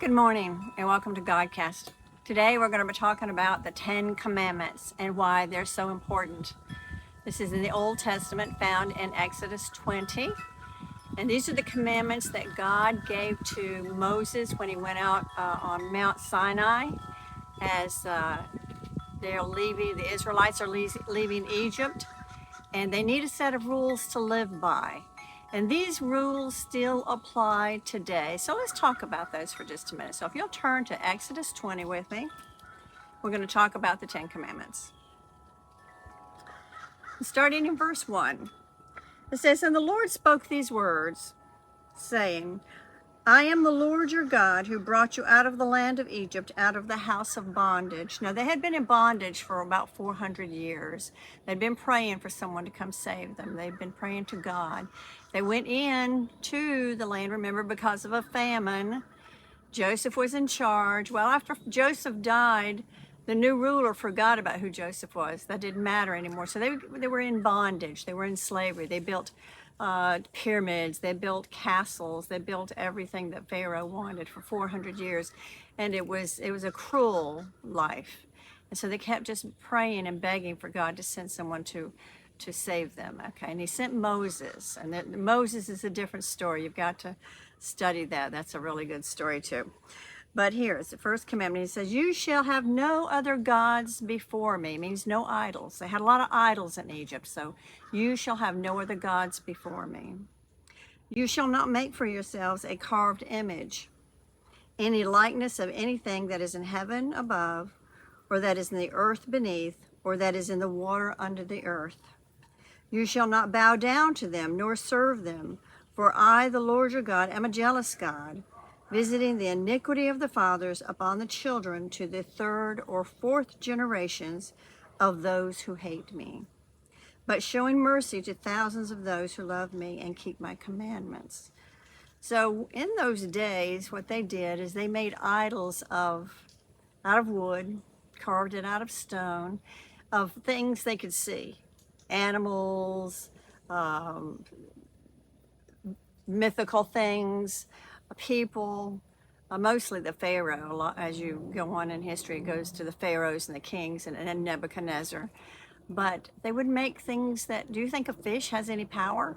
Good morning and welcome to Godcast. Today we're going to be talking about the 10 Commandments and why they're so important. This is in the Old Testament found in Exodus 20. And these are the commandments that God gave to Moses when he went out on Mount Sinai as the Israelites are leaving Egypt, and they need a set of rules to live by. And these rules still apply today. So let's talk about those for just a minute. So if you'll turn to Exodus 20 with me, we're going to talk about the 10 Commandments. Starting in verse 1, it says, "And the Lord spoke these words, saying, I am the Lord your God who brought you out of the land of Egypt, out of the house of bondage." Now, they had been in bondage for about 400 years. They'd been praying for someone to come save them. They'd been praying to God. They went in to the land, remember, because of a famine. Joseph was in charge. Well, after Joseph died, the new ruler forgot about who Joseph was. That didn't matter anymore. So they were in bondage. They were in slavery. They built pyramids. They built castles. They built everything that Pharaoh wanted for 400 years. And it was a cruel life. And so they kept just praying and begging for God to send someone to save them. Okay, and he sent Moses. And Moses is a different story. You've got to study that. That's a really good story too. But here's the first commandment. He says, "You shall have no other gods before me." It means no idols. They had a lot of idols in Egypt. So you shall have no other gods before me. "You shall not make for yourselves a carved image, any likeness of anything that is in heaven above, or that is in the earth beneath, or that is in the water under the earth. You shall not bow down to them, nor serve them. For I, the Lord your God, am a jealous God, visiting the iniquity of the fathers upon the children to the third or fourth generations of those who hate me, but showing mercy to thousands of those who love me and keep my commandments." So in those days, what they did is they made idols out of wood, carved it out of stone, of things they could see. Animals, mythical things, people, mostly the Pharaoh. As you go on in history, it goes to the pharaohs and the kings and Nebuchadnezzar. But they would make things that, do you think a fish has any power?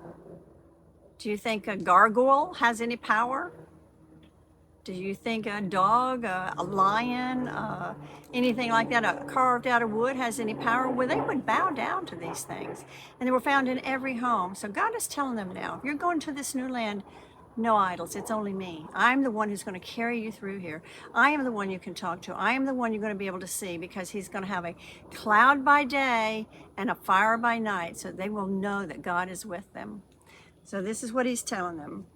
Do you think a gargoyle has any power? Do you think a dog, a lion, anything like that, carved out of wood, has any power? Well, they would bow down to these things. And they were found in every home. So God is telling them now, if you're going to this new land, no idols, it's only me. I'm the one who's going to carry you through here. I am the one you can talk to. I am the one you're going to be able to see, because he's going to have a cloud by day and a fire by night, so they will know that God is with them. So this is what he's telling them.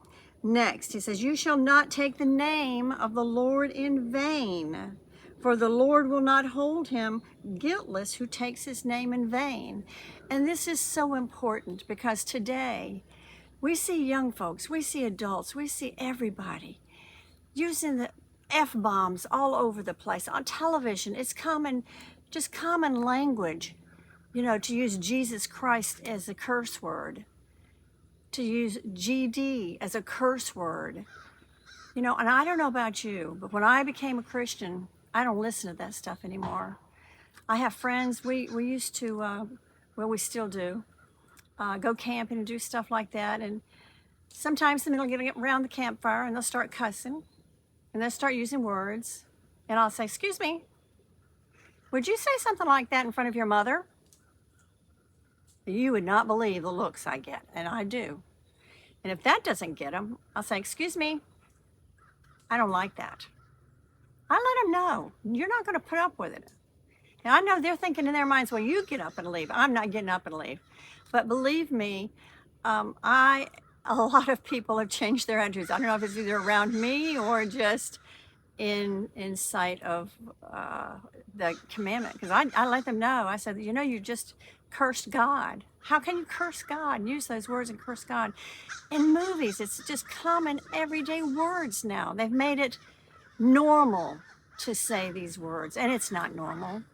Next, he says, "You shall not take the name of the Lord in vain, for the Lord will not hold him guiltless who takes his name in vain." And this is so important, because today we see young folks, we see adults, we see everybody using the F-bombs all over the place. On television, it's common language, to use Jesus Christ as a curse word, to use GD as a curse word. And I don't know about you, but when I became a Christian, I don't listen to that stuff anymore. I have friends, we used to, we still do, go camping and do stuff like that. And sometimes they'll get around the campfire and they'll start cussing and they'll start using words. And I'll say, "Excuse me, would you say something like that in front of your mother?" You would not believe the looks I get, and I do. And if that doesn't get them, I'll say, "Excuse me, I don't like that." I let them know, you're not going to put up with it. And I know they're thinking in their minds, "Well, you get up and leave." I'm not getting up and leave. But believe me, a lot of people have changed their attitudes. I don't know if it's either around me or just in sight of the commandment, because I let them know. I said, you just cursed God. How can you curse God and use those words and curse God? In movies, it's just common everyday words now. They've made it normal to say these words, and it's not normal.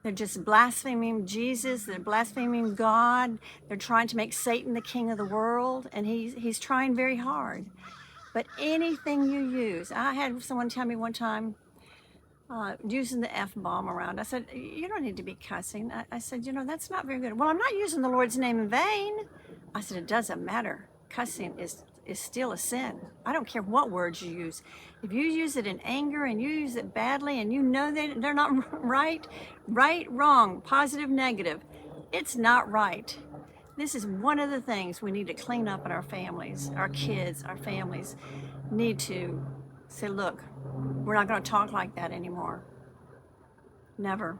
They're just blaspheming Jesus. They're blaspheming God. They're trying to make Satan the king of the world, and he's trying very hard. But anything you use, I had someone tell me one time, using the F-bomb around. I said, you don't need to be cussing. I said, that's not very good. Well, I'm not using the Lord's name in vain. I said, it doesn't matter. Cussing is still a sin. I don't care what words you use. If you use it in anger and you use it badly and you know that they're not right, wrong, positive, negative, it's not right. This is one of the things we need to clean up in our families. Our kids, our families need to say, look, we're not going to talk like that anymore. Never.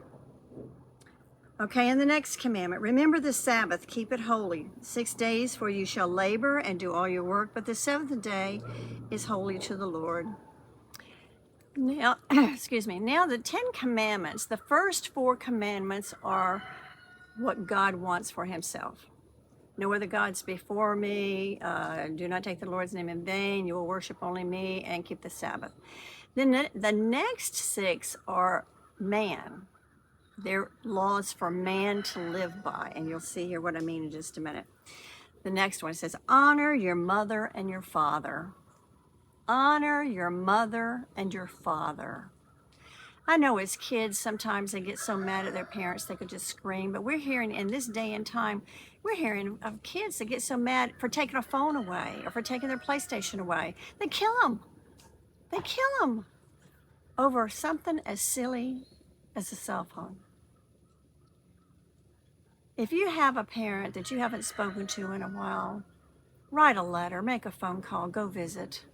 Okay, and the next commandment, remember the Sabbath, keep it holy. 6 days for you shall labor and do all your work, but the seventh day is holy to the Lord. Now, excuse me, now the 10 commandments, the first 4 commandments are what God wants for himself. No other gods before me, do not take the Lord's name in vain, you will worship only me, and keep the Sabbath. Then the next 6 are man. They're laws for man to live by, and you'll see here what I mean in just a minute. The next one says, honor your mother and your father. Honor your mother and your father. I know as kids, sometimes they get so mad at their parents they could just scream, but we're hearing in this day and time, we're hearing of kids that get so mad for taking a phone away or for taking their PlayStation away. They kill them. They kill them over something as silly as a cell phone. If you have a parent that you haven't spoken to in a while, write a letter, make a phone call, go visit.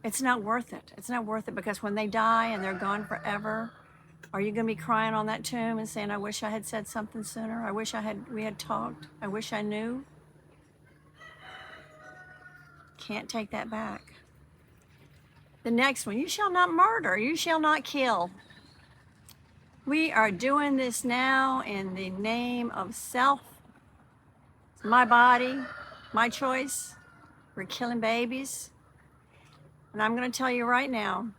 It's not worth it. It's not worth it, because when they die and they're gone forever, are you going to be crying on that tomb and saying, I wish I had said something sooner? I wish we had talked. I wish I knew. Can't take that back. The next one, you shall not murder. You shall not kill. We are doing this now in the name of self. It's my body, my choice. We're killing babies. And I'm going to tell you right now,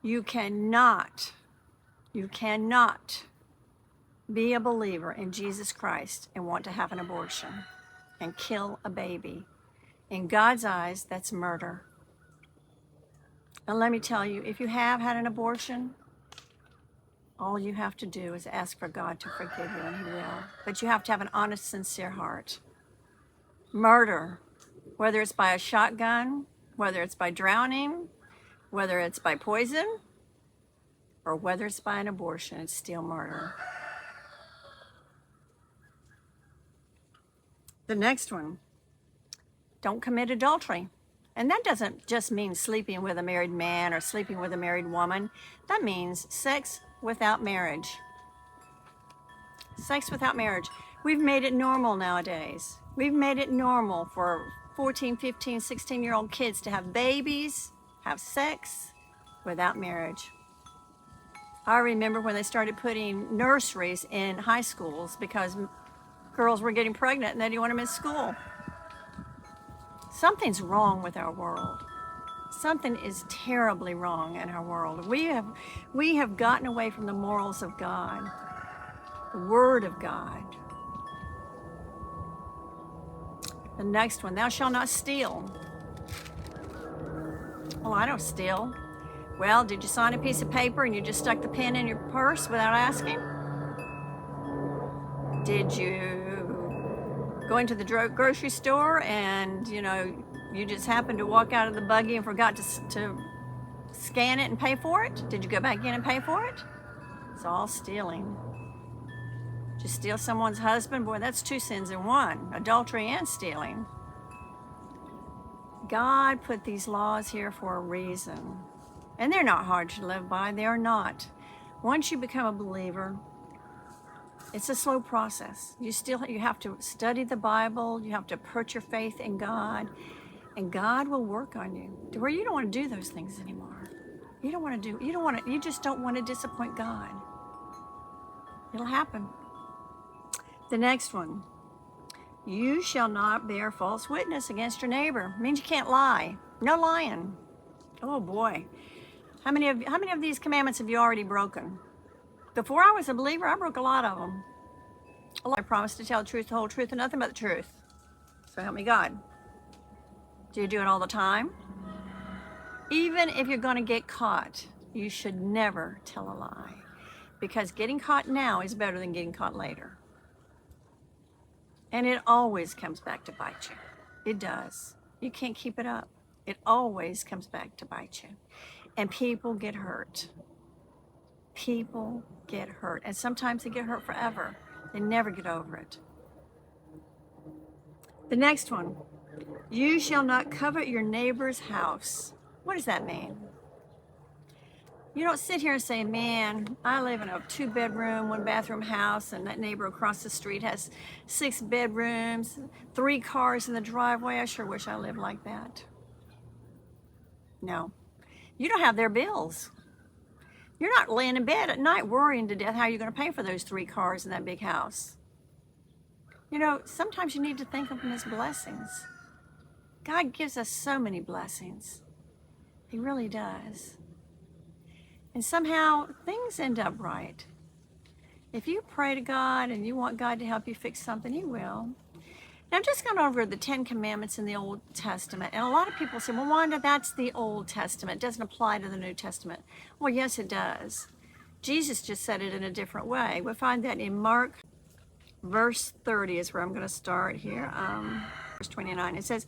you cannot be a believer in Jesus Christ and want to have an abortion and kill a baby. In God's eyes, that's murder. And let me tell you, if you have had an abortion, all you have to do is ask for God to forgive you, and he will. But you have to have an honest, sincere heart. Murder, whether it's by a shotgun, whether it's by drowning, whether it's by poison, or whether it's by an abortion, it's still murder. The next one, don't commit adultery. And that doesn't just mean sleeping with a married man or sleeping with a married woman. That means sex without marriage. Sex without marriage. We've made it normal nowadays. We've made it normal for 14, 15, 16-year-old kids to have babies, have sex without marriage. I remember when they started putting nurseries in high schools because girls were getting pregnant and they didn't want to miss school. Something's wrong with our world. Something is terribly wrong in our world. We have gotten away from the morals of God, the Word of God. The next one, thou shalt not steal. Well, I don't steal. Well, did you sign a piece of paper and you just stuck the pen in your purse without asking? Did you go into the grocery store and, you just happened to walk out of the buggy and forgot to scan it and pay for it? Did you go back in and pay for it? It's all stealing. Just steal someone's husband? Boy, that's 2 sins in one, adultery and stealing. God put these laws here for a reason. And they're not hard to live by, they are not. Once you become a believer, it's a slow process. You have to study the Bible, you have to put your faith in God, and God will work on you to where you don't want to do those things anymore. You just don't want to disappoint God. It'll happen. The next one, you shall not bear false witness against your neighbor. It means you can't lie. No lying. Oh boy. How many of these commandments have you already broken? Before I was a believer, I broke a lot of them. I promised to tell the truth, the whole truth, and nothing but the truth. So help me God. Do you do it all the time? Even if you're going to get caught, you should never tell a lie, because getting caught now is better than getting caught later. And it always comes back to bite you. It does. You can't keep it up. It always comes back to bite you. And people get hurt. People get hurt. And sometimes they get hurt forever. They never get over it. The next one, you shall not covet your neighbor's house. What does that mean? You don't sit here and say, man, I live in a 2-bedroom, 1-bathroom house, and that neighbor across the street has 6 bedrooms, 3 cars in the driveway. I sure wish I lived like that. No. You don't have their bills. You're not laying in bed at night worrying to death how you're going to pay for those 3 cars in that big house. You know, sometimes you need to think of them as blessings. God gives us so many blessings. He really does. And somehow things end up right. If you pray to God and you want God to help you fix something, He will. Now, I'm just going over the 10 Commandments in the Old Testament. And a lot of people say, well, Wanda, that's the Old Testament. It doesn't apply to the New Testament. Well, yes, it does. Jesus just said it in a different way. We find that in Mark, verse 30 is where I'm going to start here. Verse 29, it says,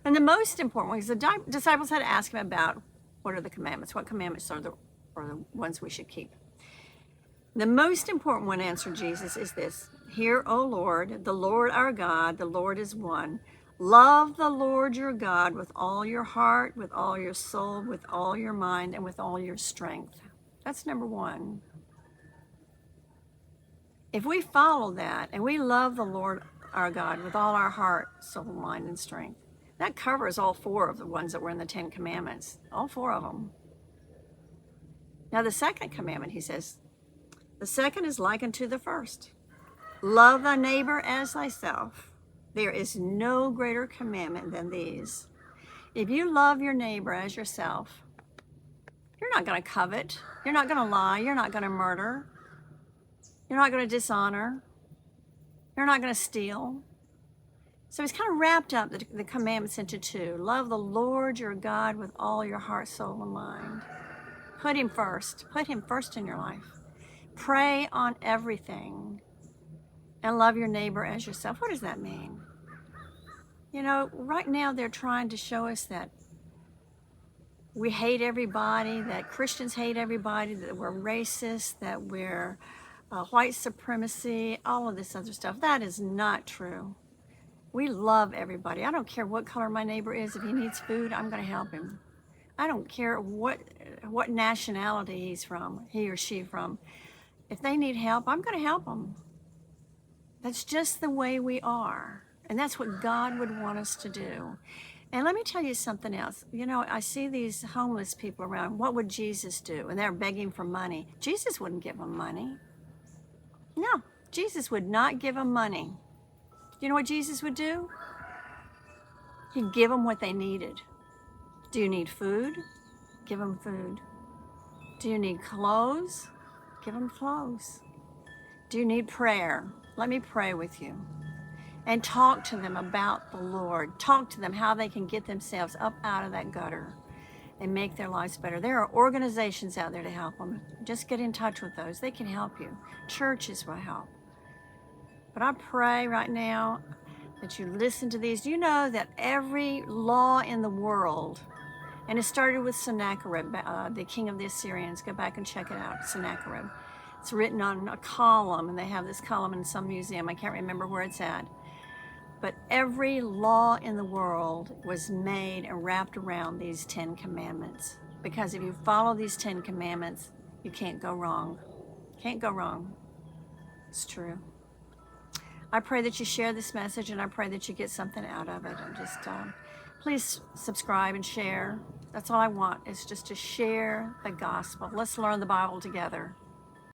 and the most important one, because the disciples had to ask Him about what are the commandments, what commandments are the ones we should keep. The most important one, answered Jesus, is this. Hear, O Lord, the Lord our God, the Lord is one. Love the Lord your God with all your heart, with all your soul, with all your mind, and with all your strength. That's number one. If we follow that and we love the Lord our God with all our heart, soul, mind, and strength, that covers all 4 of the ones that were in the 10 Commandments, all 4 of them. Now, the second commandment, He says, the second is like unto the first. Love thy neighbor as thyself. There is no greater commandment than these. If you love your neighbor as yourself, you're not going to covet. You're not going to lie. You're not going to murder. You're not going to dishonor. You're not going to steal. So He's kind of wrapped up the commandments into 2. Love the Lord your God with all your heart, soul, and mind. Put Him first. Put Him first in your life. Pray on everything. And love your neighbor as yourself. What does that mean? You know, right now they're trying to show us that we hate everybody, that Christians hate everybody, that we're racist, that we're white supremacy, all of this other stuff. That is not true. We love everybody. I don't care what color my neighbor is. If he needs food, I'm going to help him. I don't care what nationality he's from, he or she from. If they need help, I'm going to help them. That's just the way we are. And that's what God would want us to do. And let me tell you something else. You know, I see these homeless people around. What would Jesus do? And they're begging for money. Jesus wouldn't give them money. No, Jesus would not give them money. You know what Jesus would do? He'd give them what they needed. Do you need food? Give them food. Do you need clothes? Give them clothes. Do you need prayer? Let me pray with you. And talk to them about the Lord. Talk to them how they can get themselves up out of that gutter and make their lives better. There are organizations out there to help them. Just get in touch with those. They can help you. Churches will help. But I pray right now that you listen to these. You know that every law in the world, and it started with Sennacherib, the king of the Assyrians. Go back and check it out, Sennacherib. It's written on a column, and they have this column in some museum. I can't remember where it's at. But every law in the world was made and wrapped around these 10 commandments. Because if you follow these 10 commandments, you can't go wrong. Can't go wrong. It's true. I pray that you share this message, and I pray that you get something out of it. And just please subscribe and share. That's all I want, is just to share the gospel. Let's learn the Bible together.